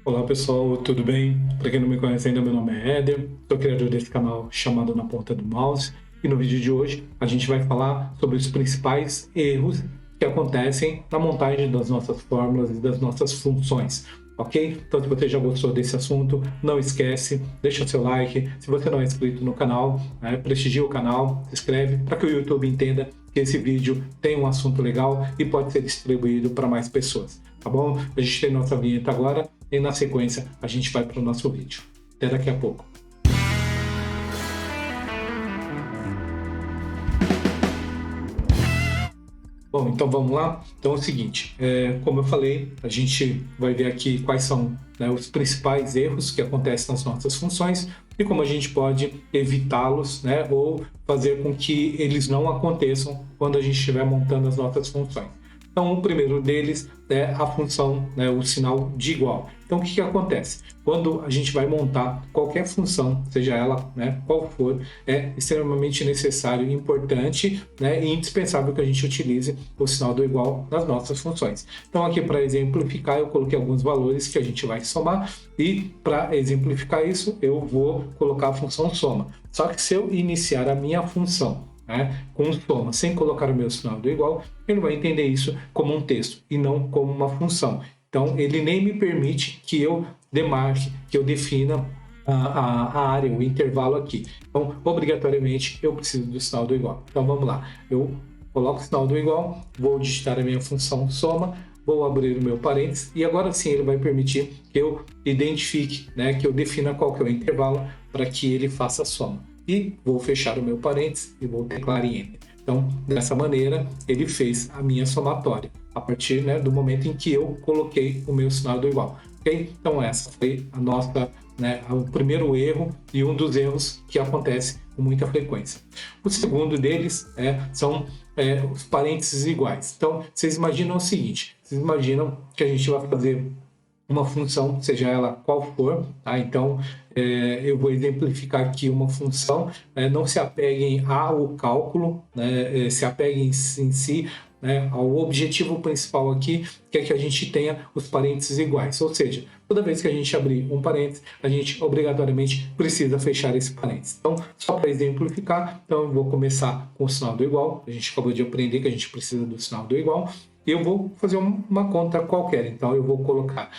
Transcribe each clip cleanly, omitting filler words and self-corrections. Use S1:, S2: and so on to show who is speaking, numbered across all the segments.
S1: Olá pessoal, tudo bem? Para quem não me conhece ainda, meu nome é Éder, sou criador desse canal chamado Na Ponta do Mouse e no vídeo de hoje a gente vai falar sobre os principais erros que acontecem na montagem das nossas fórmulas e das nossas funções, ok? Então se você já gostou desse assunto, não esquece, deixa o seu like, se você não é inscrito no canal, prestigia o canal, se inscreve para que o YouTube entenda que esse vídeo tem um assunto legal e pode ser distribuído para mais pessoas, tá bom? A gente tem nossa vinheta agora e na sequência a gente vai para o nosso vídeo. Até daqui a pouco. Bom, então vamos lá? Então é o seguinte, como eu falei, a gente vai ver aqui quais são, né, os principais erros que acontecem nas nossas funções e como a gente pode evitá-los, né, ou fazer com que eles não aconteçam quando a gente estiver montando as nossas funções. Então, o primeiro deles é a função, né, o sinal de igual. Então, o que acontece? Quando a gente vai montar qualquer função, seja ela, né, qual for, é extremamente necessário, importante, né, e indispensável que a gente utilize o sinal do igual nas nossas funções. Então, aqui para exemplificar, eu coloquei alguns valores que a gente vai somar e para exemplificar isso, eu vou colocar a função soma. Só que se eu iniciar a minha função, né, com soma, sem colocar o meu sinal do igual, ele vai entender isso como um texto e não como uma função. Então, ele nem me permite que eu demarque, que eu defina a área, o intervalo aqui. Então, obrigatoriamente, eu preciso do sinal do igual. Então, vamos lá. Eu coloco o sinal do igual, vou digitar a minha função soma, vou abrir o meu parênteses e agora sim ele vai permitir que eu identifique, né, que eu defina qual que é o intervalo para que ele faça a soma. E vou fechar o meu parênteses e vou teclar em Enter. Então, dessa maneira, ele fez a minha somatória, a partir, né, do momento em que eu coloquei o meu sinal do igual. Ok? Então, essa foi a nossa, né, o primeiro erro e um dos erros que acontece com muita frequência. O segundo deles são os parênteses iguais. Então, vocês imaginam o seguinte, vocês imaginam que a gente vai fazer uma função, seja ela qual for, tá? Então, eu vou exemplificar aqui uma função, não se apeguem ao cálculo, né? Se apeguem em si, né, ao objetivo principal aqui, que é que a gente tenha os parênteses iguais, ou seja, toda vez que a gente abrir um parênteses, a gente obrigatoriamente precisa fechar esse parênteses. Então, só para exemplificar, então eu vou começar com o sinal do igual, a gente acabou de aprender que a gente precisa do sinal do igual, e eu vou fazer uma conta qualquer, então eu vou colocar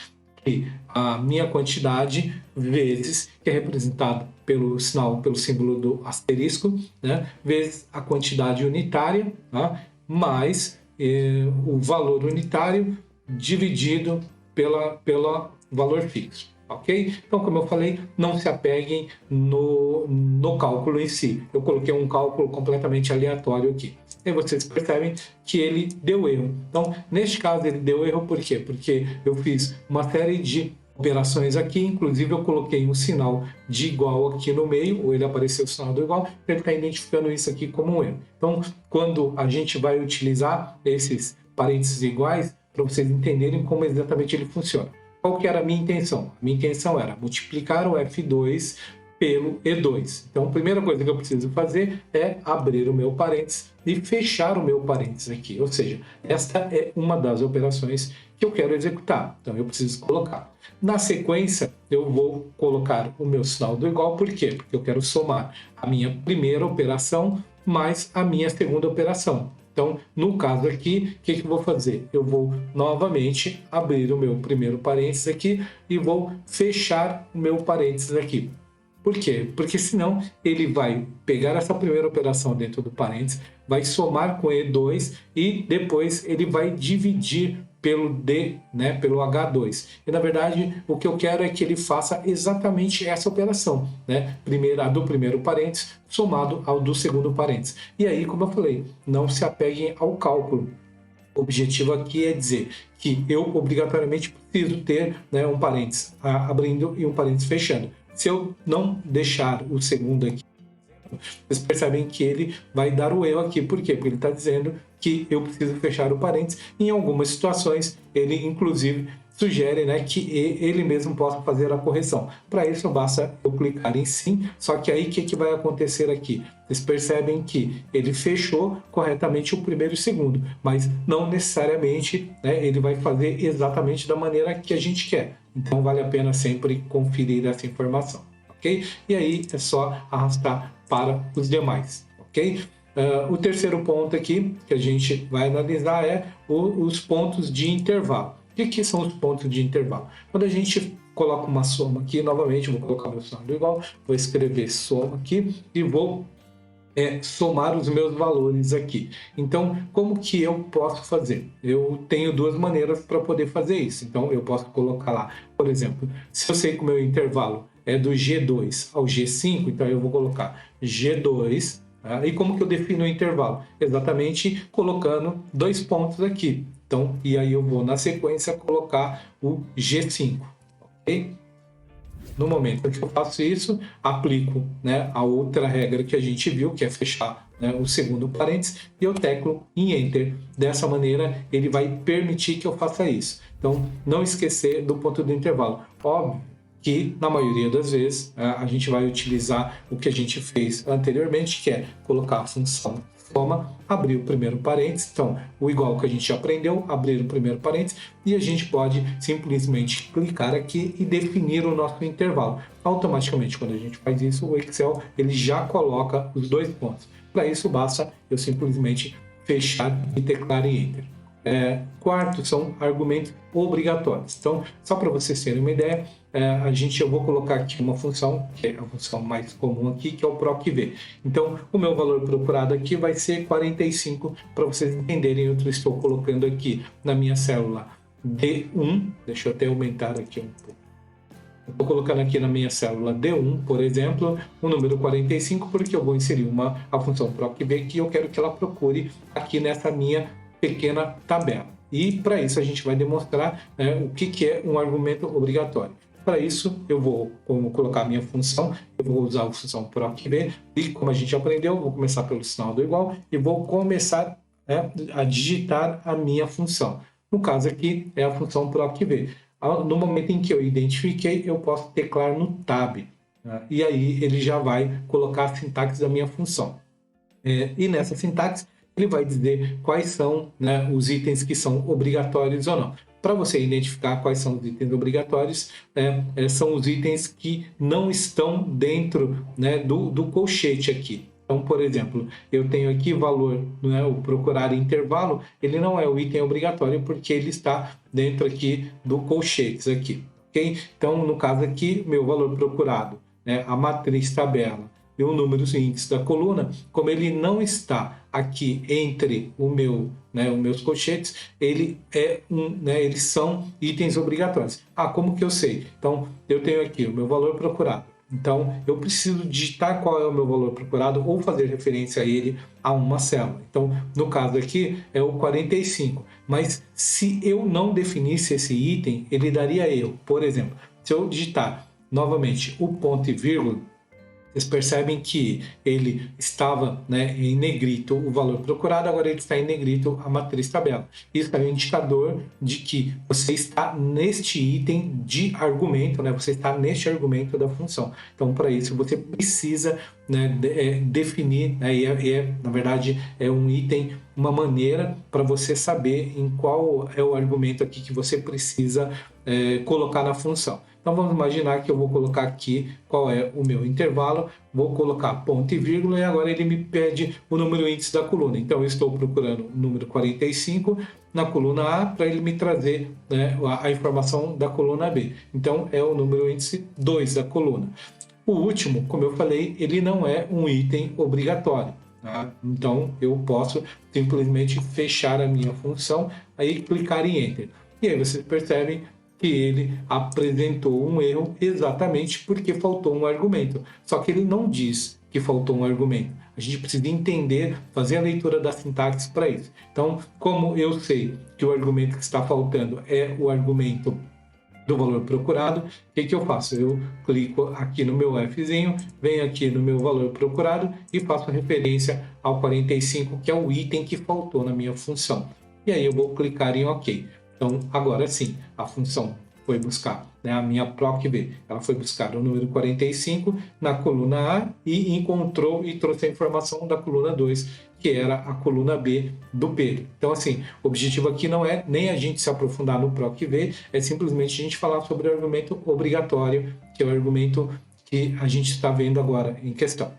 S1: a minha quantidade vezes, que é representado pelo sinal, pelo símbolo do asterisco, né, vezes a quantidade unitária, tá, mais o valor unitário dividido pela valor fixo. Ok? Então, como eu falei, não se apeguem no cálculo em si. Eu coloquei um cálculo completamente aleatório aqui. E vocês percebem que ele deu erro. Então, neste caso, ele deu erro por quê? Porque eu fiz uma série de operações aqui, inclusive eu coloquei um sinal de igual aqui no meio, ou ele apareceu o sinal do igual, ele está identificando isso aqui como um erro. Então, quando a gente vai utilizar esses parênteses iguais, para vocês entenderem como exatamente ele funciona. Qual que era a minha intenção? A minha intenção era multiplicar o F2 pelo E2. Então, a primeira coisa que eu preciso fazer é abrir o meu parênteses e fechar o meu parênteses aqui. Ou seja, esta é uma das operações que eu quero executar. Então, eu preciso colocar. Na sequência, eu vou colocar o meu sinal do igual. Por quê? Porque eu quero somar a minha primeira operação mais a minha segunda operação. Então, no caso aqui, o que eu vou fazer? Eu vou novamente abrir o meu primeiro parênteses aqui e vou fechar o meu parênteses aqui. Por quê? Porque senão ele vai pegar essa primeira operação dentro do parênteses, vai somar com E2 e depois ele vai dividir pelo D, né, pelo H2. E na verdade o que eu quero é que ele faça exatamente essa operação, né? Primeiro, a do primeiro parênteses somado ao do segundo parênteses. E aí, como eu falei, não se apeguem ao cálculo. O objetivo aqui é dizer que eu obrigatoriamente preciso ter, né, um parênteses abrindo e um parênteses fechando. Se eu não deixar o segundo aqui, vocês percebem que ele vai dar o erro aqui. Por quê? Porque ele está dizendo que eu preciso fechar o parênteses. Em algumas situações, ele inclusive sugere, né, que ele mesmo possa fazer a correção. Para isso, basta eu clicar em sim, só que aí o que vai acontecer aqui? Vocês percebem que ele fechou corretamente o primeiro e o segundo, mas não necessariamente, né, ele vai fazer exatamente da maneira que a gente quer. Então, vale a pena sempre conferir essa informação, ok? E aí é só arrastar para os demais, ok? O terceiro ponto aqui que a gente vai analisar é os pontos de intervalo. O que são os pontos de intervalo? Quando a gente coloca uma soma aqui, novamente, vou colocar meu sinal igual, vou escrever soma aqui e vou somar os meus valores aqui. Então, como que eu posso fazer? Eu tenho duas maneiras para poder fazer isso. Então, eu posso colocar lá, por exemplo, se eu sei que o meu intervalo é do G2 ao G5, então eu vou colocar G2. E como que eu defino o intervalo? Exatamente colocando 2 pontos aqui. Então, e aí eu vou na sequência colocar o G5, ok? No momento que eu faço isso, aplico, né, a outra regra que a gente viu, que é fechar, né, o segundo parênteses, e eu teclo em Enter. Dessa maneira, ele vai permitir que eu faça isso. Então, não esquecer do ponto do intervalo. Óbvio que, na maioria das vezes, a gente vai utilizar o que a gente fez anteriormente, que é colocar a função soma, abrir o primeiro parênteses, então o igual que a gente aprendeu, abrir o primeiro parênteses, e a gente pode simplesmente clicar aqui e definir o nosso intervalo. Automaticamente, quando a gente faz isso, o Excel ele já coloca os 2 pontos. Para isso, basta eu simplesmente fechar e teclar em Enter. Quarto, são argumentos obrigatórios. Então, só para vocês terem uma ideia, eu vou colocar aqui uma função, que é a função mais comum aqui, que é o PROC-V. Então, o meu valor procurado aqui vai ser 45, para vocês entenderem, eu estou colocando aqui na minha célula D1, deixa eu até aumentar aqui um pouco. Estou colocando aqui na minha célula D1, por exemplo, o número 45, porque eu vou inserir a função PROC-V que eu quero que ela procure aqui nessa minha pequena tabela. E para isso a gente vai demonstrar, né, o que é um argumento obrigatório. Para isso eu vou colocar a minha função, eu vou usar a função PROC-V e como a gente aprendeu, vou começar pelo sinal do igual e vou começar, né, a digitar a minha função. No caso aqui é a função PROC-V. No momento em que eu identifiquei, eu posso teclar no Tab, né, e aí ele já vai colocar a sintaxe da minha função. E nessa sintaxe ele vai dizer quais são, né, os itens que são obrigatórios ou não. Para você identificar quais são os itens obrigatórios, são os itens que não estão dentro, né, do colchete aqui. Então, por exemplo, eu tenho aqui valor, né, o procurar intervalo, ele não é o item obrigatório porque ele está dentro aqui do colchetes aqui, ok? Então, no caso aqui, meu valor procurado, né, a matriz tabela e o número dos índices da coluna, como ele não está aqui entre os meus colchetes, eles são itens obrigatórios. Como que eu sei? Então, eu tenho aqui o meu valor procurado. Então, eu preciso digitar qual é o meu valor procurado ou fazer referência a ele a uma célula. Então, no caso aqui, é o 45. Mas se eu não definisse esse item, ele daria erro. Por exemplo, se eu digitar novamente o ponto e vírgula, vocês percebem que ele estava, né, em negrito o valor procurado, agora ele está em negrito a matriz tabela. Isso é um indicador de que você está neste item de argumento, né, você está neste argumento da função. Então, para isso, você precisa, né, definir, né, na verdade, é um item, uma maneira para você saber em qual é o argumento aqui que você precisa colocar na função. Então vamos imaginar que eu vou colocar aqui qual é o meu intervalo, vou colocar ponto e vírgula e agora ele me pede o número índice da coluna. Então eu estou procurando o número 45 na coluna A para ele me trazer, né, a informação da coluna B. Então é o número índice 2 da coluna. O último, como eu falei, ele não é um item obrigatório. Tá? Então eu posso simplesmente fechar a minha função e clicar em Enter. E aí vocês percebem que ele apresentou um erro exatamente porque faltou um argumento. Só que ele não diz que faltou um argumento. A gente precisa entender, fazer a leitura da sintaxe para isso. Então, como eu sei que o argumento que está faltando é o argumento do valor procurado, o que eu faço? Eu clico aqui no meu Fzinho, venho aqui no meu valor procurado e faço referência ao 45, que é o item que faltou na minha função. E aí eu vou clicar em OK. Então, agora sim, a função foi buscar, né, a minha PROC-V, ela foi buscar o número 45 na coluna A e encontrou e trouxe a informação da coluna 2, que era a coluna B do Pedro. Então, assim, o objetivo aqui não é nem a gente se aprofundar no PROC-V, é simplesmente a gente falar sobre o argumento obrigatório, que é o argumento que a gente está vendo agora em questão.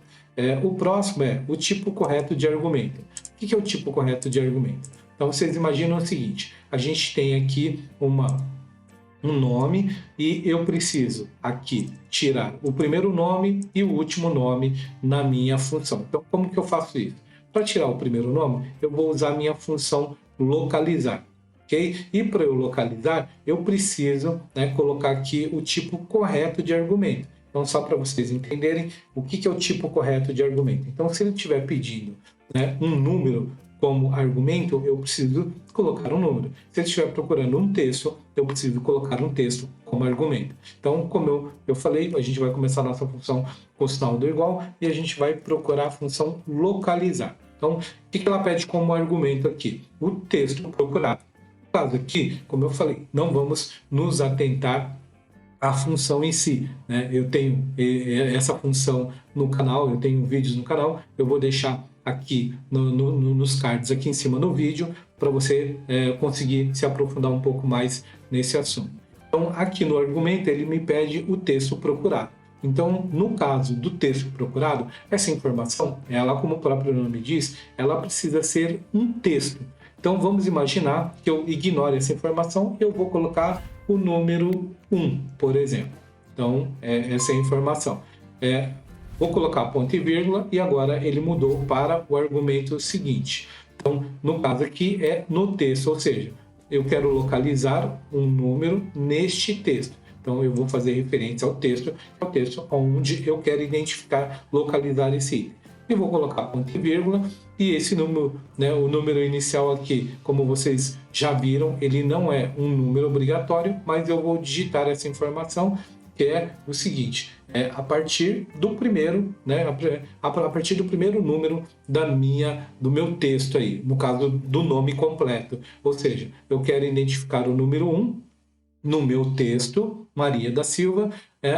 S1: O próximo é o tipo correto de argumento. O que é o tipo correto de argumento? Então, vocês imaginam o seguinte, a gente tem aqui um nome e eu preciso aqui tirar o primeiro nome e o último nome na minha função. Então, como que eu faço isso? Para tirar o primeiro nome, eu vou usar a minha função localizar. Okay? E para eu localizar, eu preciso, né, colocar aqui o tipo correto de argumento. Então, só para vocês entenderem o que é o tipo correto de argumento. Então, se ele estiver pedindo, né, um número como argumento, eu preciso colocar um número. Se ele estiver procurando um texto, eu preciso colocar um texto como argumento. Então, como eu falei, a gente vai começar a nossa função com o sinal do igual e a gente vai procurar a função localizar. Então, o que ela pede como argumento aqui? O texto procurado. No caso aqui, como eu falei, não vamos nos atentar à função em si, né? Eu tenho essa função no canal, eu tenho vídeos no canal, eu vou deixar aqui nos cards aqui em cima no vídeo para você conseguir se aprofundar um pouco mais nesse assunto. Então, aqui no argumento, ele me pede o texto procurado. Então, no caso do texto procurado, essa informação, ela, como o próprio nome diz, ela precisa ser um texto. Então, vamos imaginar que eu ignore essa informação e eu vou colocar o número 1, por exemplo. Então, essa é a informação. Vou colocar ponto e vírgula e agora ele mudou para o argumento seguinte. Então, no caso aqui é no texto, ou seja, eu quero localizar um número neste texto. Então, eu vou fazer referência ao texto onde eu quero identificar, localizar esse item. E vou colocar ponto e vírgula, e esse número, né, o número inicial aqui, como vocês já viram, ele não é um número obrigatório, mas eu vou digitar essa informação, que é o seguinte, a partir do primeiro, né, a partir do primeiro número do meu texto aí, no caso do nome completo. Ou seja, eu quero identificar o número 1 no meu texto, Maria da Silva,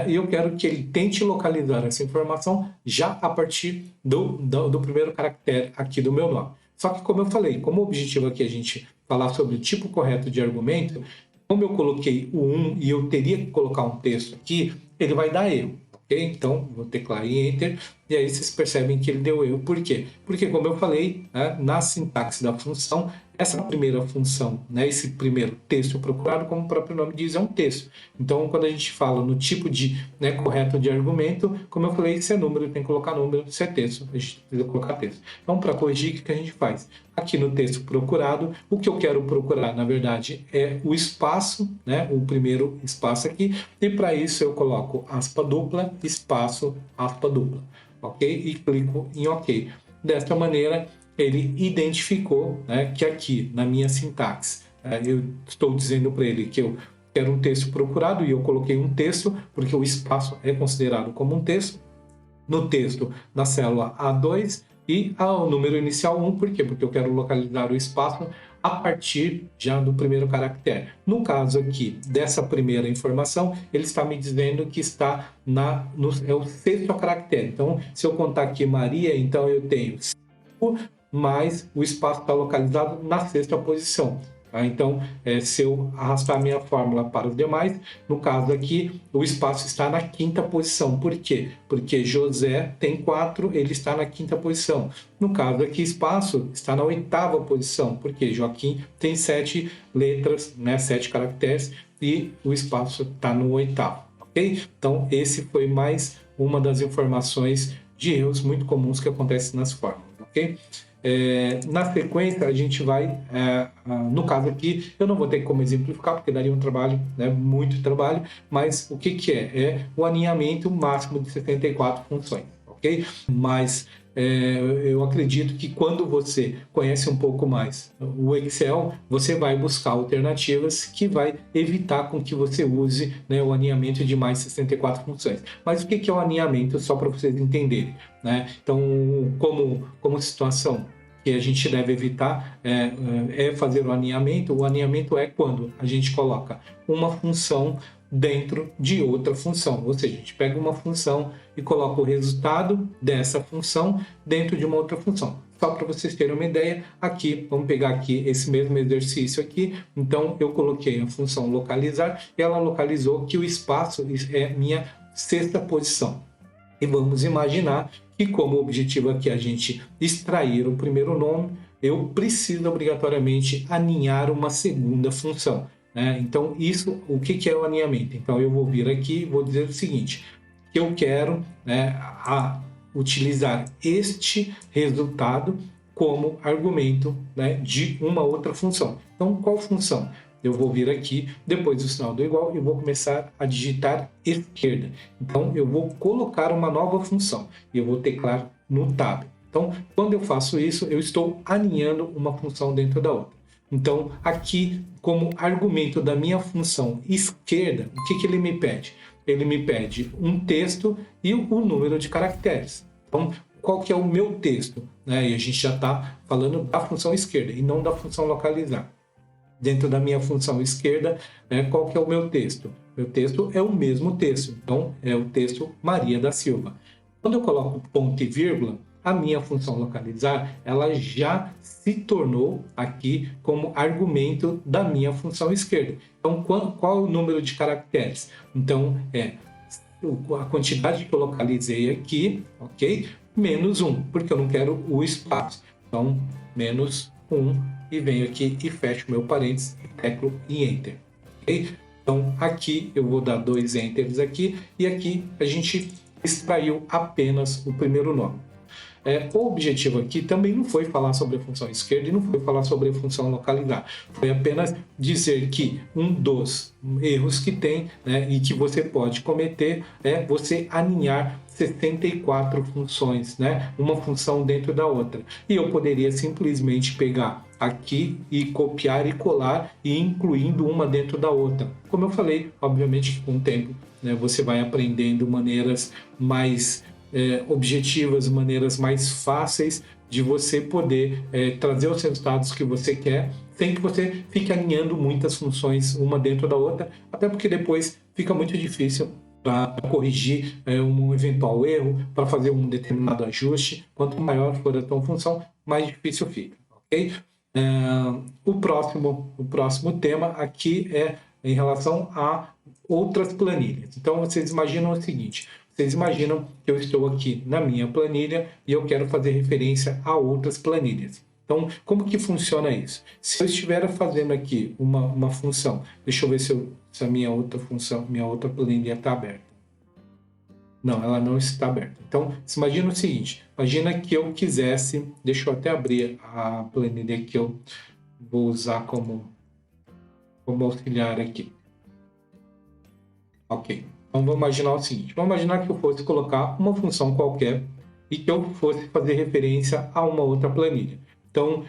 S1: e eu quero que ele tente localizar essa informação já a partir do primeiro caractere aqui do meu nome. Só que, como eu falei, como o objetivo aqui é a gente falar sobre o tipo correto de argumento, como eu coloquei o 1 e eu teria que colocar um texto aqui, ele vai dar erro. Okay? Então, vou teclar em Enter, e aí vocês percebem que ele deu erro. Por quê? Porque, como eu falei, né, na sintaxe da função, essa primeira função, né, esse primeiro texto procurado, como o próprio nome diz, é um texto. Então, quando a gente fala no tipo de, né, correto de argumento, como eu falei, se é número, tem que colocar número, se é texto, a gente precisa colocar texto. Então, para corrigir, o que a gente faz? Aqui no texto procurado, o que eu quero procurar, na verdade, é o espaço, né, o primeiro espaço aqui, e para isso eu coloco aspa dupla, espaço, aspa dupla, ok? E clico em OK. Desta maneira, ele identificou, né, que aqui na minha sintaxe, eu estou dizendo para ele que eu quero um texto procurado e eu coloquei um texto, porque o espaço é considerado como um texto, no texto da célula A2 e ao número inicial 1, por quê? Porque eu quero localizar o espaço a partir já do primeiro caractere. No caso aqui dessa primeira informação, ele está me dizendo que está é o sexto caractere. Então, se eu contar aqui Maria, então eu tenho 5, mas o espaço está localizado na sexta posição. Tá? Então, se eu arrastar a minha fórmula para os demais, no caso aqui, o espaço está na quinta posição. Por quê? Porque José tem 4, ele está na quinta posição. No caso aqui, espaço está na oitava posição, porque Joaquim tem 7 letras, né, 7 caracteres, e o espaço está no oitavo. Ok? Então, esse foi mais uma das informações de erros muito comuns que acontecem nas fórmulas. Ok? Na sequência, a gente vai, no caso aqui, eu não vou ter como exemplificar, porque daria um trabalho, né, muito trabalho, mas o que é? É o alinhamento máximo de 74 funções, ok? Mas eu acredito que quando você conhece um pouco mais o Excel, você vai buscar alternativas que vai evitar com que você use, né, o alinhamento de mais 64 funções. Mas o que é o alinhamento, só para vocês entenderem, né? Então, como situação que a gente deve evitar é fazer o aninhamento. O aninhamento é quando a gente coloca uma função dentro de outra função, ou seja, a gente pega uma função e coloca o resultado dessa função dentro de uma outra função. Só para vocês terem uma ideia, aqui, vamos pegar aqui esse mesmo exercício aqui, então eu coloquei a função localizar e ela localizou que o espaço é minha sexta posição. E vamos imaginar que, como objetivo aqui a gente extrair o primeiro nome, eu preciso obrigatoriamente aninhar uma segunda função, né? Então, isso, o que é o aninhamento? Então, eu vou vir aqui e vou dizer o seguinte, que eu quero, né, utilizar este resultado como argumento, né, de uma outra função. Então, qual função? Eu vou vir aqui, depois do sinal do igual, e vou começar a digitar esquerda. Então, eu vou colocar uma nova função e eu vou teclar no Tab. Então, quando eu faço isso, eu estou alinhando uma função dentro da outra. Então, aqui, como argumento da minha função esquerda, o que ele me pede? Ele me pede um texto e o número de caracteres. Então, qual que é o meu texto? E a gente já está falando da função esquerda e não da função localizar. Dentro da minha função esquerda, qual que é o meu texto? Meu texto é o mesmo texto, então é o texto Maria da Silva. Quando eu coloco ponto e vírgula, a minha função localizar, ela já se tornou aqui como argumento da minha função esquerda. Então, qual é o número de caracteres? Então, é a quantidade que eu localizei aqui, ok? Menos 1, porque eu não quero o espaço. Então, menos 1, e venho aqui e fecho meu parênteses, teclo e Enter. Ok? Então, aqui eu vou dar 2 Enters aqui, e aqui a gente extraiu apenas o primeiro nome. O objetivo aqui também não foi falar sobre a função esquerda e não foi falar sobre a função localizar. Foi apenas dizer que um dos erros que tem, né, e que você pode cometer é você aninhar 64 funções, né, uma função dentro da outra. E eu poderia simplesmente pegar aqui e copiar e colar e incluindo uma dentro da outra. Como eu falei, obviamente que com o tempo, né, você vai aprendendo maneiras mais objetivas, maneiras mais fáceis de você poder trazer os resultados que você quer, sem que você fique alinhando muitas funções uma dentro da outra, até porque depois fica muito difícil para corrigir um eventual erro, para fazer um determinado ajuste. Quanto maior for a tua função, mais difícil fica, ok? O próximo tema aqui é em relação a outras planilhas. Então, vocês imaginam o seguinte: vocês imaginam que eu estou aqui na minha planilha e eu quero fazer referência a outras planilhas. Então, como que funciona isso? Se eu estiver fazendo aqui uma função, deixa eu ver se a minha outra função, minha outra planilha está aberta. Não, ela não está aberta. Então, se imagina o seguinte, imagina que eu quisesse, deixa eu até abrir a planilha que eu vou usar como auxiliar aqui. Ok. Então, vamos imaginar o seguinte, vamos imaginar que eu fosse colocar uma função qualquer e que eu fosse fazer referência a uma outra planilha. Então,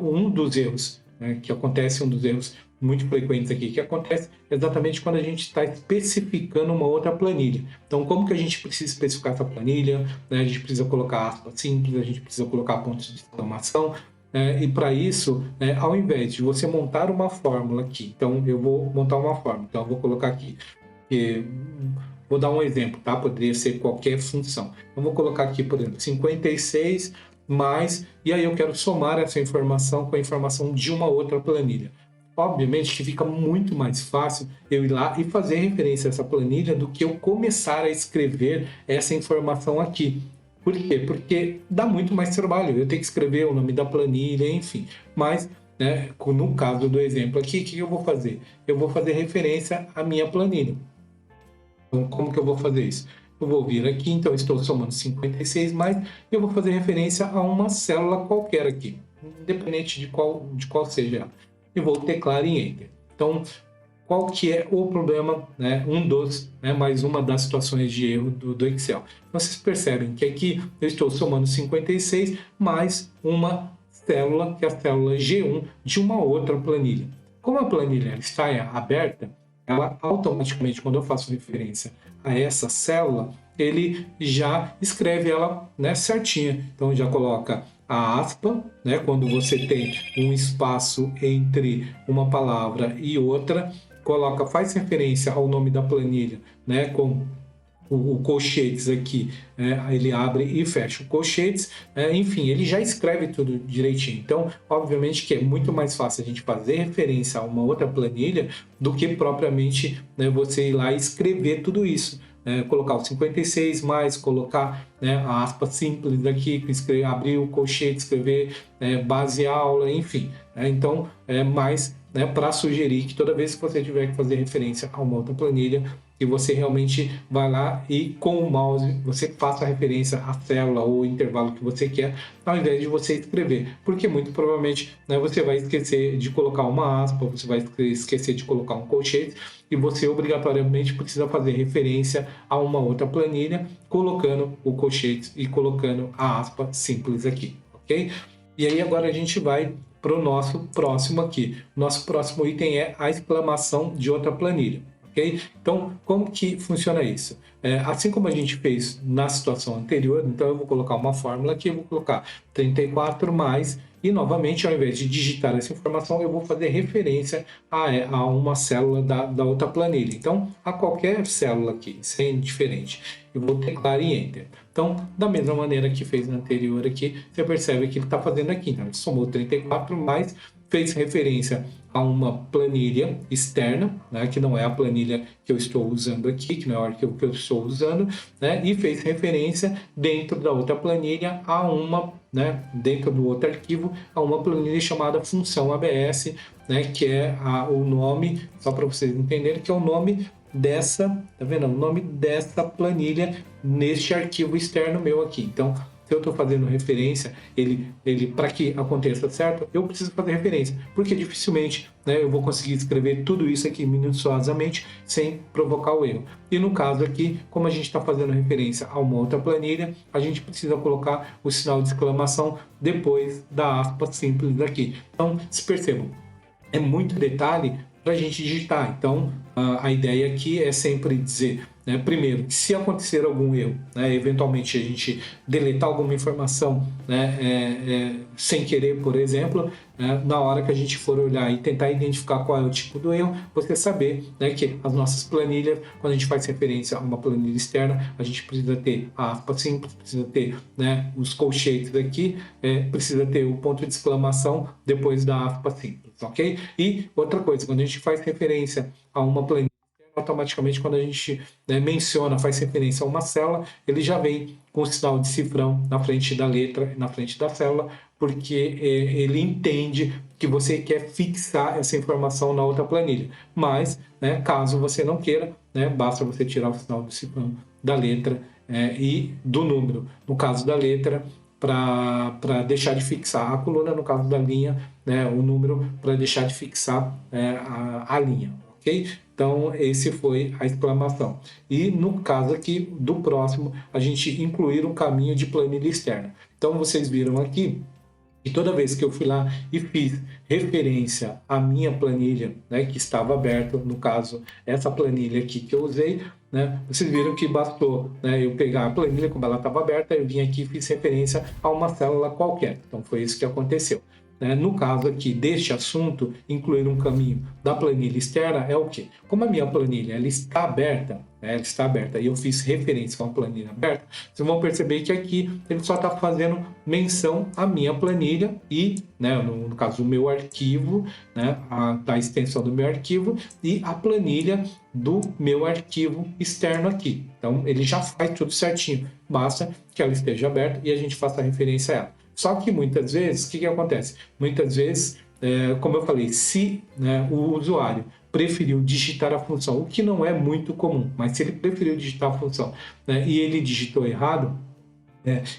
S1: um dos erros, né, que acontece, um dos erros muito frequentes aqui, que acontece exatamente quando a gente está especificando uma outra planilha. Então, como que a gente precisa especificar essa planilha? Né? A gente precisa colocar aspas simples, a gente precisa colocar pontos de exclamação, e para isso, ao invés de você montar uma fórmula aqui, então eu vou montar uma fórmula, então eu vou colocar aqui, vou dar um exemplo, tá? Poderia ser qualquer função. Eu vou colocar aqui, por exemplo, 56 mais, e aí eu quero somar essa informação com a informação de uma outra planilha. Obviamente que fica muito mais fácil eu ir lá e fazer referência a essa planilha do que eu começar a escrever essa informação aqui. Por quê? Porque dá muito mais trabalho. Eu tenho que escrever o nome da planilha, enfim. Mas, né, no caso do exemplo aqui, o que eu vou fazer? Eu vou fazer referência à minha planilha. Então, como que eu vou fazer isso? Eu vou vir aqui, então estou somando 56 mais, e eu vou fazer referência a uma célula qualquer aqui, independente de qual seja ela. E vou teclar em Enter. Então, qual que é o problema, né? Mais uma das situações de erro do Excel. Vocês percebem que aqui eu estou somando 56 mais uma célula, que é a célula G1, de uma outra planilha. Como a planilha está aberta, ela automaticamente, quando eu faço referência a essa célula, ele já escreve ela, né, certinha. Então já coloca a aspa, né, quando você tem um espaço entre uma palavra e outra, faz referência ao nome da planilha, né, com o colchetes aqui, ele abre e fecha o colchetes, enfim, ele já escreve tudo direitinho. Então, obviamente que é muito mais fácil a gente fazer referência a uma outra planilha do que propriamente, né, você ir lá e escrever tudo isso. Colocar o 56 mais, colocar, né, a aspa simples aqui, abrir o colchete, escrever base aula, enfim. Então, é mais, né, para sugerir que toda vez que você tiver que fazer referência a uma outra planilha, que você realmente vai lá e com o mouse você faça a referência à célula ou intervalo que você quer, ao invés de você escrever, porque muito provavelmente, né, você vai esquecer de colocar uma aspa, você vai esquecer de colocar um colchete e você obrigatoriamente precisa fazer referência a uma outra planilha, colocando o colchete e colocando a aspa simples aqui, ok? E aí agora a gente vai para o nosso próximo aqui. Nosso próximo item é a exclamação de outra planilha. Okay? Então, como que funciona isso? Assim como a gente fez na situação anterior, então eu vou colocar uma fórmula aqui, eu vou colocar 34 mais, e novamente, ao invés de digitar essa informação, eu vou fazer referência a uma célula da outra planilha. Então, a qualquer célula aqui, sem diferente. Eu vou teclar e Enter. Então, da mesma maneira que fez na anterior aqui, você percebe que ele está fazendo aqui. Então, ele somou 34 mais, fez referência a uma planilha externa, né, que não é a planilha que eu estou usando aqui, que não é o arquivo que eu estou usando, né, e fez referência dentro da outra planilha a uma, né, dentro do outro arquivo, a uma planilha chamada função ABS, né, que é o nome, só para vocês entenderem, que é o nome dessa, tá vendo? O nome dessa planilha neste arquivo externo meu aqui. Então, se eu estou fazendo referência, ele para que aconteça certo, eu preciso fazer referência, porque dificilmente, né, eu vou conseguir escrever tudo isso aqui minuciosamente sem provocar o erro. E no caso aqui, como a gente está fazendo referência a uma outra planilha, a gente precisa colocar o sinal de exclamação depois da aspa simples aqui. Então, se percebam, é muito detalhe para a gente digitar. Então, a ideia aqui é sempre dizer, né, primeiro, que se acontecer algum erro, né, eventualmente a gente deletar alguma informação, né, sem querer, por exemplo, né, na hora que a gente for olhar e tentar identificar qual é o tipo do erro, você saber, né, que as nossas planilhas, quando a gente faz referência a uma planilha externa, a gente precisa ter a aspa simples, precisa ter, né, os colchetes aqui, precisa ter o ponto de exclamação depois da aspa simples, ok? E outra coisa, quando a gente faz referência a uma planilha, automaticamente quando a gente, né, menciona, faz referência a uma célula, ele já vem com o sinal de cifrão na frente da letra, na frente da célula, porque ele entende que você quer fixar essa informação na outra planilha. Mas, né, caso você não queira, né, basta você tirar o sinal de cifrão da letra e do número. No caso da letra, para deixar de fixar a coluna, no caso da linha, né, o número para deixar de fixar a linha, ok? Então, esse foi a exclamação. E no caso aqui do próximo, a gente incluir um caminho de planilha externa. Então, vocês viram aqui e toda vez que eu fui lá e fiz referência à minha planilha, né, que estava aberta, no caso, essa planilha aqui que eu usei, né, vocês viram que bastou, né, eu pegar a planilha como ela estava aberta, eu vim aqui e fiz referência a uma célula qualquer. Então, foi isso que aconteceu. No caso aqui deste assunto, incluir um caminho da planilha externa é o quê? Como a minha planilha ela está aberta, e eu fiz referência a uma planilha aberta, vocês vão perceber que aqui ele só está fazendo menção à minha planilha e, né, no caso, o meu arquivo, né, da extensão do meu arquivo e a planilha do meu arquivo externo aqui. Então, ele já faz tudo certinho, basta que ela esteja aberta e a gente faça referência a ela. Só que muitas vezes, o que acontece? Muitas vezes, como eu falei, se, né, o usuário preferiu digitar a função, o que não é muito comum, mas se ele preferiu digitar a função, né, e ele digitou errado,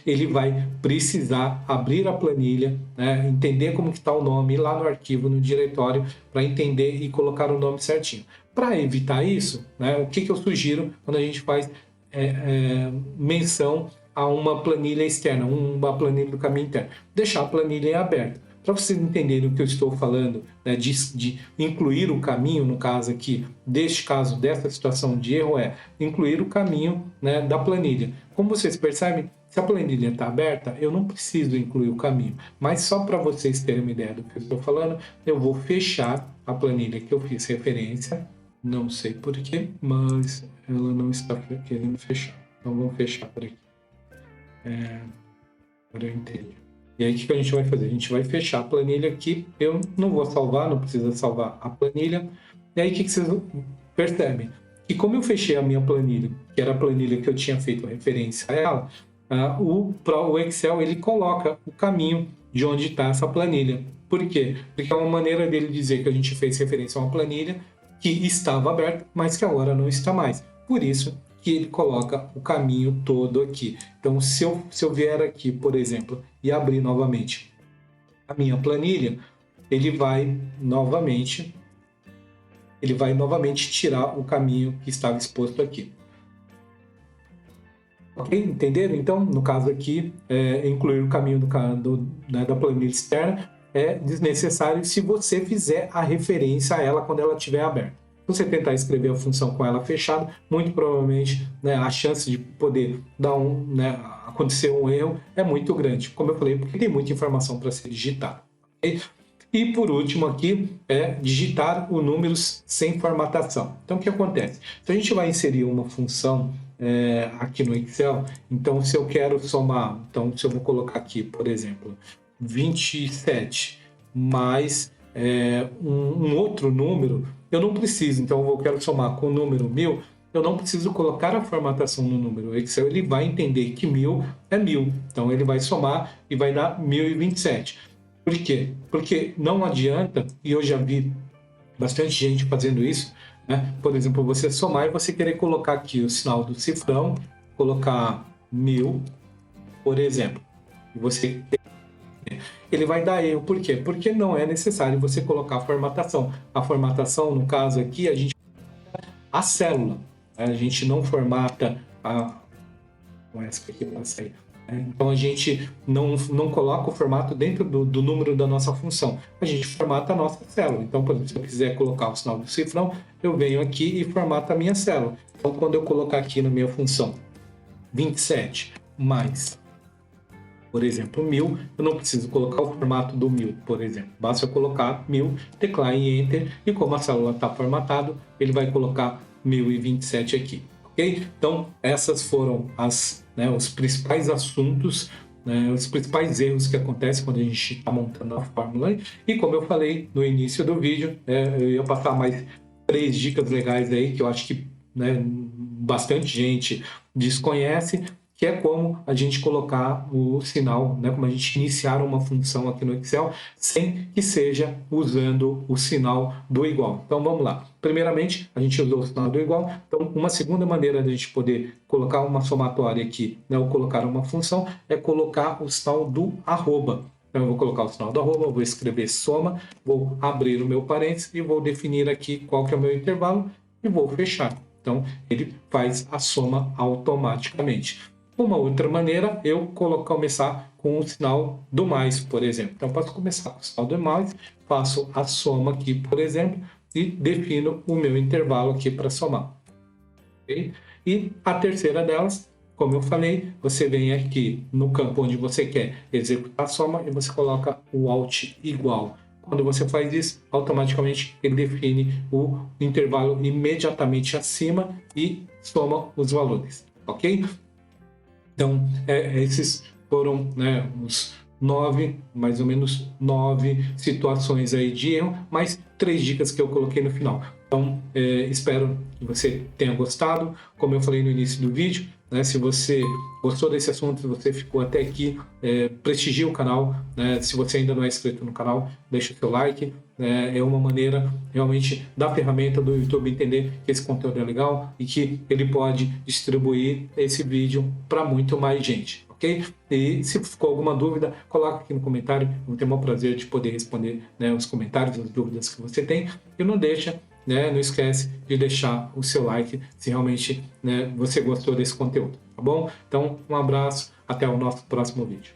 S1: ele vai precisar abrir a planilha, né, entender como que está o nome, ir lá no arquivo, no diretório, para entender e colocar o nome certinho. Para evitar isso, né, o que eu sugiro quando a gente faz menção a uma planilha externa, uma planilha do caminho interno? Deixar a planilha aberta. Para vocês entenderem o que eu estou falando, né, de incluir o caminho, no caso aqui, dessa situação de erro, incluir o caminho, né, da planilha. Como vocês percebem, Se a planilha está aberta, eu não preciso incluir o caminho. Mas só para vocês terem uma ideia do que eu estou falando, eu vou fechar a planilha que eu fiz referência. Não sei porquê, mas ela não está querendo fechar. Então vamos fechar por aqui. Agora eu entendi. E aí o que a gente vai fazer? A gente vai fechar a planilha aqui. Eu não vou salvar, não precisa salvar a planilha. E aí o que vocês percebem? Que como eu fechei a minha planilha, que era a planilha que eu tinha feito referência a ela, o Excel ele coloca o caminho de onde está essa planilha. Por quê? Porque é uma maneira dele dizer que a gente fez referência a uma planilha que estava aberta, mas que agora não está mais. Por isso que ele coloca o caminho todo aqui. Então, se eu vier aqui, por exemplo, e abrir novamente a minha planilha, ele vai novamente tirar o caminho que estava exposto aqui. Ok? Entenderam? Então, no caso aqui, incluir o caminho da planilha externa é desnecessário se você fizer a referência a ela quando ela estiver aberta. Se você tentar escrever a função com ela fechada, muito provavelmente, né, a chance de poder acontecer um erro é muito grande, como eu falei, porque tem muita informação para ser digitada. Okay? E por último aqui é digitar os números sem formatação. Então o que acontece? Se a gente vai inserir uma função aqui no Excel, então se eu quero somar, então se eu vou colocar aqui, por exemplo, 27 mais um outro número, eu não preciso, então eu quero somar com o número 1000, eu não preciso colocar a formatação no número. O Excel ele vai entender que 1000 é 1000, então ele vai somar e vai dar 1027. Por quê? Porque não adianta, e eu já vi bastante gente fazendo isso, né? Por exemplo, você somar e você querer colocar aqui o sinal do cifrão, colocar 1000, por exemplo, e você ele vai dar erro. Por quê? Porque não é necessário você colocar a formatação. A formatação, no caso aqui, a gente a célula. A gente não formata essa aqui para sair. Então a gente não coloca o formato dentro do número da nossa função. A gente formata a nossa célula. Então, por exemplo, se eu quiser colocar o sinal do cifrão, eu venho aqui e formato a minha célula. Então, quando eu colocar aqui na minha função 27 mais, por exemplo, 1000, eu não preciso colocar o formato do 1000, por exemplo. Basta eu colocar 1000, teclar em Enter, e como a célula está formatada, ele vai colocar 1027 aqui. Ok? Então, essas foram os principais assuntos, os principais erros que acontecem quando a gente está montando a fórmula. E como eu falei no início do vídeo, eu ia passar mais 3 dicas legais aí que eu acho que bastante gente desconhece, que é como a gente colocar o sinal, como a gente iniciar uma função aqui no Excel sem que seja usando o sinal do igual. Então vamos lá. Primeiramente, a gente usou o sinal do igual. Então, uma segunda maneira de a gente poder colocar uma somatória aqui, ou colocar uma função, é colocar o sinal do arroba. Então eu vou colocar o sinal do arroba, vou escrever soma, vou abrir o meu parênteses e vou definir aqui qual que é o meu intervalo e vou fechar. Então ele faz a soma automaticamente. Uma outra maneira, eu começar com o sinal do mais, por exemplo. Então, eu posso começar com o sinal do mais, faço a soma aqui, por exemplo, e defino o meu intervalo aqui para somar. Okay? E a terceira delas, como eu falei, você vem aqui no campo onde você quer executar a soma e você coloca o Alt igual. Quando você faz isso, automaticamente ele define o intervalo imediatamente acima e soma os valores. Ok? Então, esses foram os mais ou menos 9 situações aí de erro, mais 3 dicas que eu coloquei no final. Então, espero que você tenha gostado. Como eu falei no início do vídeo, se você gostou desse assunto, se você ficou até aqui, prestigie o canal. Se você ainda não é inscrito no canal, deixa o seu like. É uma maneira realmente da ferramenta do YouTube entender que esse conteúdo é legal e que ele pode distribuir esse vídeo para muito mais gente, ok? E se ficou alguma dúvida, coloca aqui no comentário. Eu vou ter o maior prazer de poder responder os comentários, as dúvidas que você tem. E não esquece de deixar o seu like se realmente você gostou desse conteúdo, tá bom? Então, um abraço, até o nosso próximo vídeo.